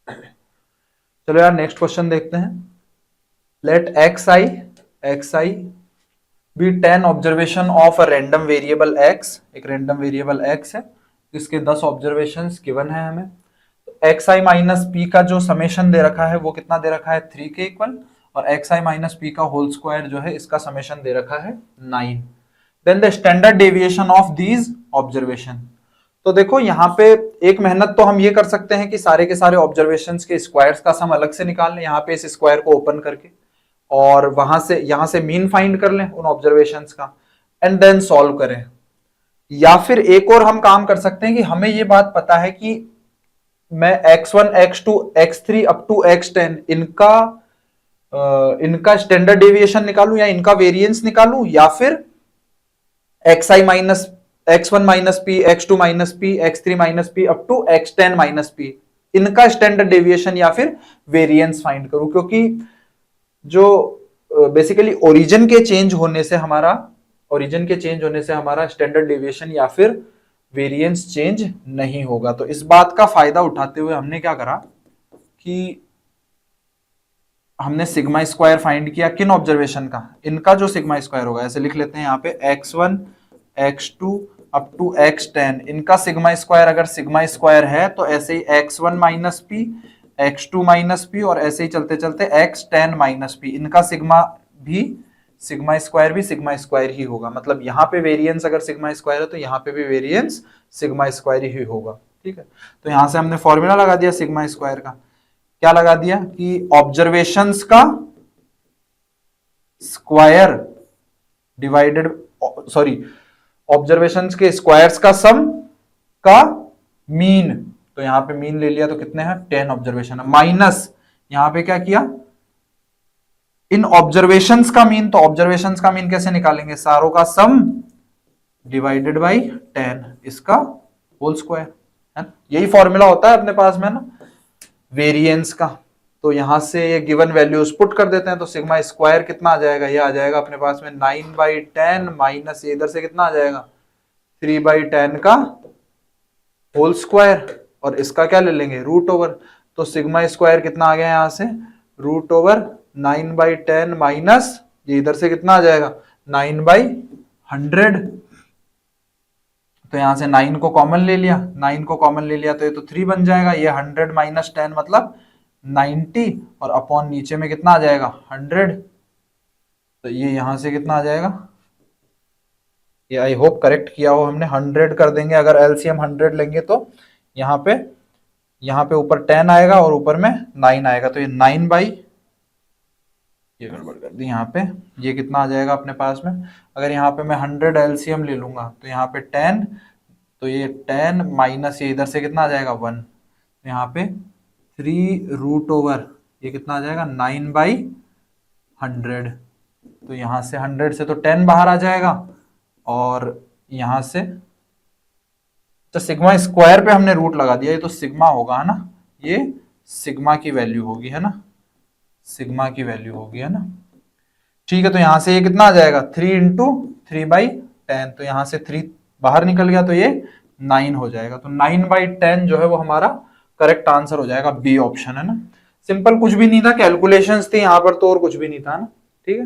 चलो यार next question देखते हैं। Let x i be 10 observation of a random variable x, एक रैंडम वेरिएबल एक्स है जिसके 10 ऑब्जर्वेशंस गिवन है हमें। तो एक्स आई माइनस पी का जो समेशन दे रखा है वो कितना दे रखा है 3 के इक्वल, और एक्स आई माइनस पी का होल स्क्वायर जो है इसका समेशन दे रखा है 9। Then the standard deviation of these observation. तो देखो यहाँ पे एक मेहनत तो हम ये कर सकते हैं कि सारे के सारे ऑब्जर्वेशंस के स्क्वायर्स का सम अलग से निकाल लें यहाँ पे इस स्क्वायर को ओपन करके, और वहां से यहां से मीन फाइंड कर लें उन ऑब्जर्वेशंस का एंड देन सॉल्व करें। या फिर एक और हम काम कर सकते हैं कि हमें ये बात पता है कि मैं x1 x2 x3 up to x10 इनका स्टैंडर्ड डेविएशन निकालूं या इनका वेरिएंस निकालूं, या फिर xi minus x1 minus p x2 minus p x3 minus p up to x10 minus p इनका स्टैंडर्ड डेविएशन या फिर वेरिएंस फाइंड करूं। क्योंकि जो बेसिकली ओरिजिन के चेंज होने से हमारा स्टैंडर्ड डेविएशन या फिर वेरिएंस चेंज नहीं होगा। तो इस बात का फायदा उठाते हुए हमने क्या करा कि हमने सिग्मा स्क्वायर फाइंड किया किन ऑब्जर्वेशन का, इनका जो सिग्मा स्क्वायर होगा ऐसे लिख लेते हैं यहाँ पे x1 x2 up to x10 इनका सिग्मा स्क्वायर अगर सिग्मा स्क्वायर है तो ऐसे ही x1 minus p x2 minus P और ऐसे ही चलते चलते x10 माइनस पी इनका सिग्मा स्क्वायर ही होगा। मतलब यहाँ पे वेरिएंस अगर सिग्मा स्क्वायर है तो यहाँ पे भी वेरिएंस सिग्मा स्क्वायर ही होगा। ठीक है, तो यहां से हमने फॉर्मूला लगा दिया सिग्मा स्क्वायर का, क्या लगा दिया कि ऑब्जर्वेशंस का स्क्वायर डिवाइडेड ऑब्जर्वेशंस के स्क्वायर्स का सम का मीन। तो यहां पे मीन ले लिया तो कितने हैं 10 ऑब्जर्वेशन है, माइनस यहां पे क्या किया इन ऑब्जर्वेशंस का मीन। तो ऑब्जर्वेशंस का मीन कैसे निकालेंगे, सारों का सम डिवाइडेड बाई 10 इसका होल स्क्वायर है। यही फॉर्मूला होता है अपने पास में ना वेरिएंस का। तो यहां से ये गिवन वैल्यूज पुट कर देते हैं तो सिग्मा स्क्वायर कितना आ जाएगा, ये आ जाएगा अपने पास में 9/10 माइनस ये इधर से कितना आ जाएगा 3/10 का होल स्क्वायर, और इसका क्या ले लेंगे रूट ओवर। तो सिग्मा स्क्वायर कितना आ गया यहां से रूट ओवर 9/10 माइनस ये इधर से कितना आ जाएगा 9/100। तो यहां से 9 को कॉमन ले लिया, 9 को कॉमन ले लिया तो ये तो 3 बन जाएगा, ये 100 माइनस 10 मतलब 90 और अपॉन नीचे में कितना आ जाएगा 100। तो ये यहां से कितना आ जाएगा, ये आई होप करेक्ट किया हो हमने, 100 कर देंगे अगर एलसीएम 100 लेंगे तो यहाँ पे ऊपर 10 आएगा और ऊपर में 9 आएगा। तो ये 9 बाई ये गड़बड़ कर दी यहाँ पे, ये कितना आ जाएगा अपने पास में, अगर यहाँ पे मैं 100 एलसीएम ले लूंगा तो यहाँ पे 10, तो ये 10 माइनस ये इधर से कितना आ जाएगा 1, तो यहाँ पे 3 रूट ओवर ये कितना आ जाएगा 9/100। तो यहाँ से 100 से तो 10 बाहर आ जाएगा और यहाँ से तो सिग्मा स्क्वायर पे हमने रूट लगा दिया, ये तो सिग्मा होगा है ना, ये सिग्मा की वैल्यू होगी है ना, सिग्मा की वैल्यू होगी है ना। ठीक है, तो यहां से ये कितना आ जाएगा 3 इंटू 3/10, तो यहां से 3 बाहर निकल गया तो ये 9 हो जाएगा। तो 9/10 जो है वो हमारा करेक्ट आंसर हो जाएगा, बी ऑप्शन है ना। सिंपल, कुछ भी नहीं था, कैलकुलेशंस थी यहाँ पर तो और कुछ भी नहीं था ना। ठीक है।